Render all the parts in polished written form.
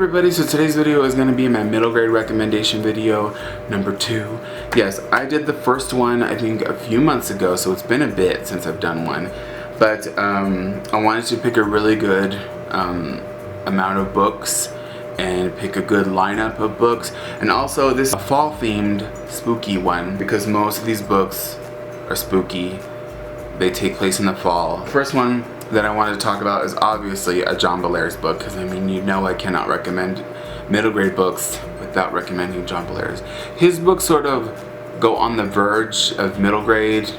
Everybody, so today's video is going to be my middle grade recommendation video number 2. Yes, I did the first one I think a few months ago, so it's been a bit since I've done one, but I wanted to pick a really good amount of books and pick a good lineup of books, and also this is a fall themed spooky one because most of these books are spooky. They take place in the fall. The first one that I wanted to talk about is obviously a John Bellairs book, because I mean, you know I cannot recommend middle grade books without recommending John Bellairs. His books sort of go on the verge of middle grade.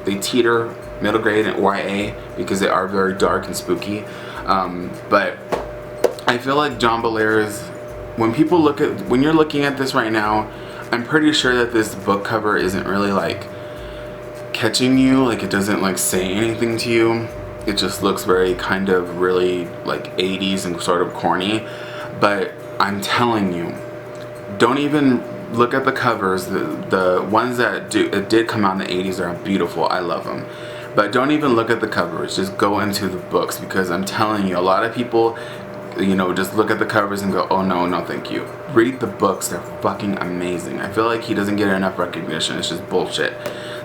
They teeter middle grade and YA because they are very dark and spooky. But I feel like John Bellairs, when you're looking at this right now, I'm pretty sure that this book cover isn't really like catching you, like it doesn't like say anything to you. It just looks very kind of really like 80s and sort of corny, but I'm telling you, don't even look at the covers. The ones that did come out in the 80s are beautiful. I love them, but don't even look at the covers. Just go into the books, because I'm telling you, a lot of people, you know, just look at the covers and go, oh no thank you. Read the books, they're fucking amazing. I feel like he doesn't get enough recognition. It's just bullshit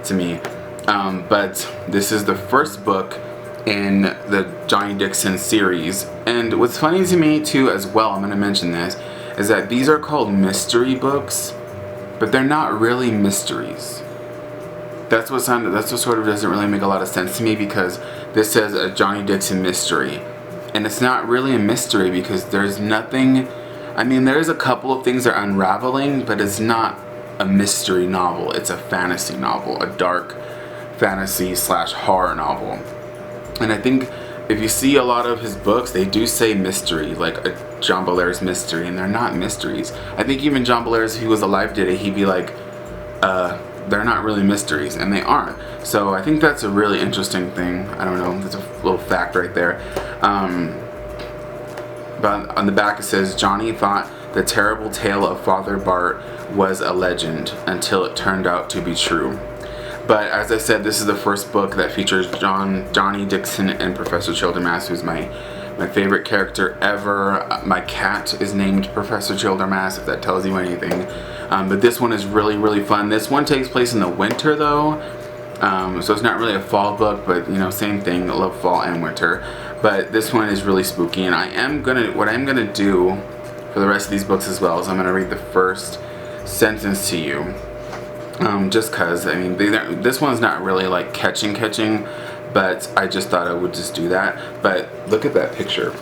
to me. But this is the first book in the Johnny Dixon series, and what's funny to me too as well, I'm going to mention this, is that these are called mystery books, but they're not really mysteries. That's what sort of doesn't really make a lot of sense to me, because this says a Johnny Dixon mystery, and it's not really a mystery because there's nothing. I mean, there's a couple of things that are unraveling, but it's not a mystery novel. It's a fantasy novel, a dark fantasy / horror novel. And I think if you see a lot of his books, they do say mystery, like a John Bellairs mystery, and they're not mysteries. I think even John Bellairs, if he was alive today, he'd be like, they're not really mysteries, and they aren't. So I think that's a really interesting thing. I don't know, that's a little fact right there. But on the back it says, Johnny thought the terrible tale of Father Bart was a legend until it turned out to be true. But as I said, this is the first book that features Johnny Dixon and Professor Childermass, who's my favorite character ever. My cat is named Professor Childermass, if that tells you anything. But this one is really fun. This one takes place in the winter though, so it's not really a fall book, but you know, same thing. I love fall and winter. But this one is really spooky, and what I'm gonna do for the rest of these books as well is I'm gonna read the first sentence to you. Just cause, I mean, this one's not really like catching, but I just thought I would just do that. But look at that picture.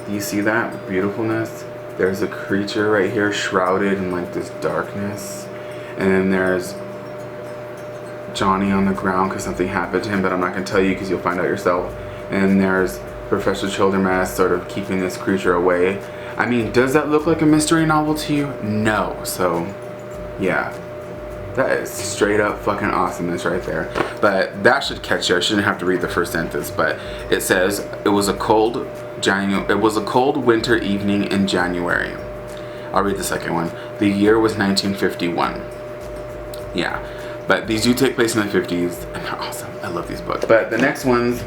Do you see that beautifulness? There's a creature right here shrouded in like this darkness, and then there's Johnny on the ground because something happened to him, but I'm not gonna tell you because you'll find out yourself. And there's Professor Childermass sort of keeping this creature away. I mean, does that look like a mystery novel to you? No. So yeah, that is straight up fucking awesomeness right there. But that should catch you. I shouldn't have to read the first sentence, but it says it was a cold winter evening in January. I'll read the second one. The year was 1951. Yeah, but these do take place in the 50s, and they're awesome. I love these books. But the next ones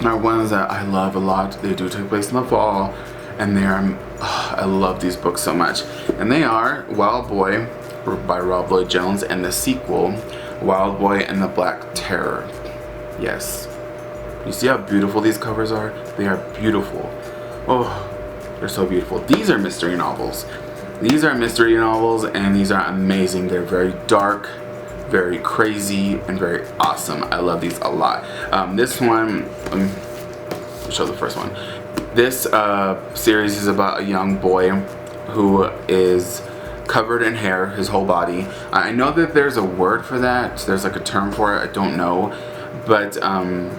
are ones that I love a lot. They do take place in the fall, and I love these books so much. And they are Wild Boy by Rob Lloyd Jones, and the sequel, Wild Boy and the Black Terror. Yes. You see how beautiful these covers are? They are beautiful. Oh, they're so beautiful. These are mystery novels. These are mystery novels, and these are amazing. They're very dark, very crazy, and very awesome. I love these a lot. This one, let me show the first one. This series is about a young boy who is covered in hair, his whole body. I know that there's a word for that. There's like a term for it. I don't know. But on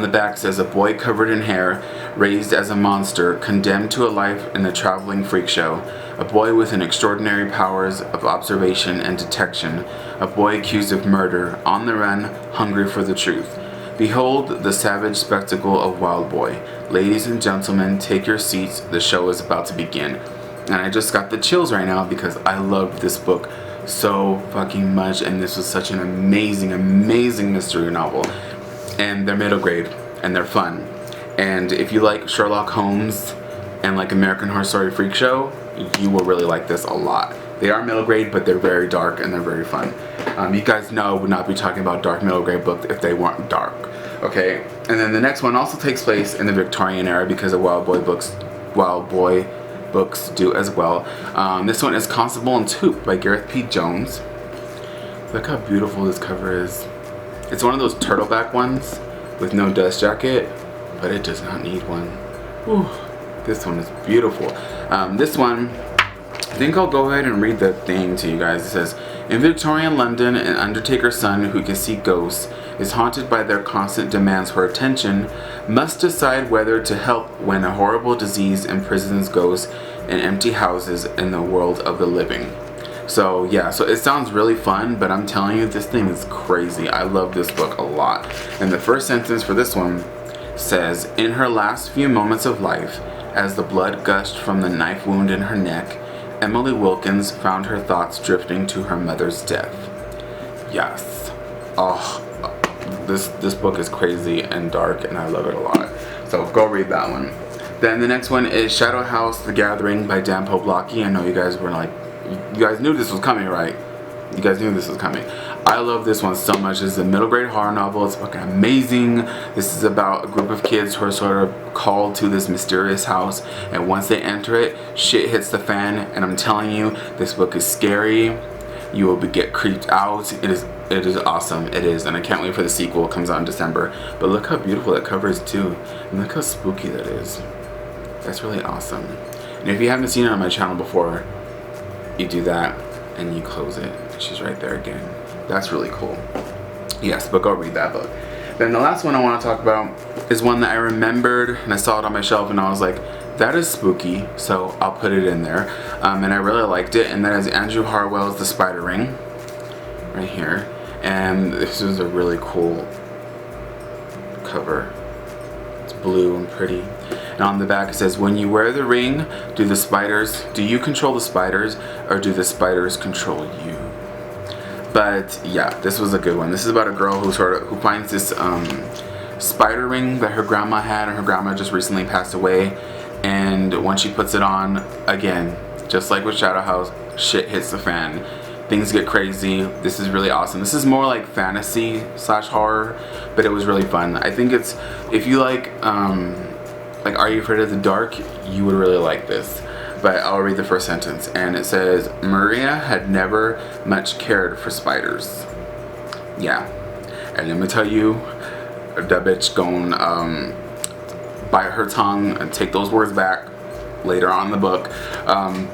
the back says, a boy covered in hair, raised as a monster, condemned to a life in a traveling freak show. A boy with an extraordinary powers of observation and detection. A boy accused of murder, on the run, hungry for the truth. Behold the savage spectacle of Wild Boy. Ladies and gentlemen, take your seats. The show is about to begin. And I just got the chills right now because I loved this book so fucking much, and this was such an amazing mystery novel. And they're middle grade, and they're fun. And if you like Sherlock Holmes and like American Horror Story Freak Show, you will really like this a lot. They are middle grade, but they're very dark and they're very fun. You guys know I would not be talking about dark middle grade books if they weren't dark. Okay, and then the next one also takes place in the Victorian era because of Wild Boy books do as well. This one is Constable and Toop by Gareth P. Jones. Look how beautiful this cover is. It's one of those turtleback ones with no dust jacket, but it does not need one. Whew. This one is beautiful. This one, I think I'll go ahead and read the thing to you guys. It says, in Victorian London, an undertaker's son who can see ghosts is haunted by their constant demands for attention, must decide whether to help when a horrible disease imprisons ghosts in empty houses in the world of the living. So yeah, so it sounds really fun, but I'm telling you, this thing is crazy. I love this book a lot. And the first sentence for this one says, in her last few moments of life, as the blood gushed from the knife wound in her neck, Emily Wilkins found her thoughts drifting to her mother's death. Yes. Oh, this book is crazy and dark, and I love it a lot. So go read that one. Then the next one is Shadow House: The Gathering by Dan Poblocki. I know you guys were like, you guys knew this was coming, right? You guys knew this was coming. I love this one so much. It's a middle grade horror novel. It's fucking amazing. This is about a group of kids who are sort of called to this mysterious house, and once they enter it, shit hits the fan. And I'm telling you, this book is scary. You will get creeped out. It is awesome. It is, and I can't wait for the sequel. It comes out in December. But look how beautiful that cover is too, and look how spooky that is. That's really awesome. And if you haven't seen it on my channel before, you do that and you close it. She's right there again. That's really cool. Yes, but go read that book. Then the last one I want to talk about is one that I remembered, and I saw it on my shelf and I was like, that is spooky, so I'll put it in there. And I really liked it, and that is Andrew Harwell's The Spider Ring, right here. And this is a really cool cover. It's blue and pretty. And on the back it says, when you wear the ring, do you control the spiders, or do the spiders control you? But yeah, this was a good one. This is about a girl who finds this spider ring that her grandma had, and her grandma just recently passed away. And when she puts it on, again, just like with Shadow House, shit hits the fan. Things get crazy. This is really awesome. This is more like fantasy / horror, but it was really fun. I think it's, if you like Are You Afraid of the Dark, you would really like this. But I'll read the first sentence, and it says, Maria had never much cared for spiders. Yeah, and let me tell you, that bitch gonna bite her tongue and take those words back later on in the book.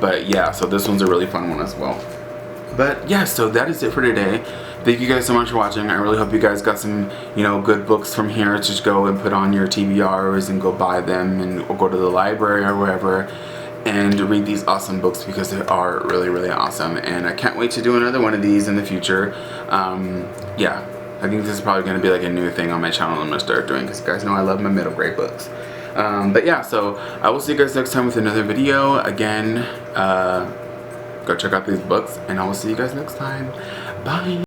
But yeah, so this one's a really fun one as well. But yeah, so that is it for today. Thank you guys so much for watching. I really hope you guys got some, good books from here to just go and put on your TBRs and go buy them, or go to the library or wherever and read these awesome books, because they are really, really awesome. And I can't wait to do another one of these in the future. Yeah, I think this is probably going to be like a new thing on my channel I'm going to start doing, because you guys know I love my middle grade books. But yeah, so I will see you guys next time with another video. Again, go check out these books, and I will see you guys next time. Bye.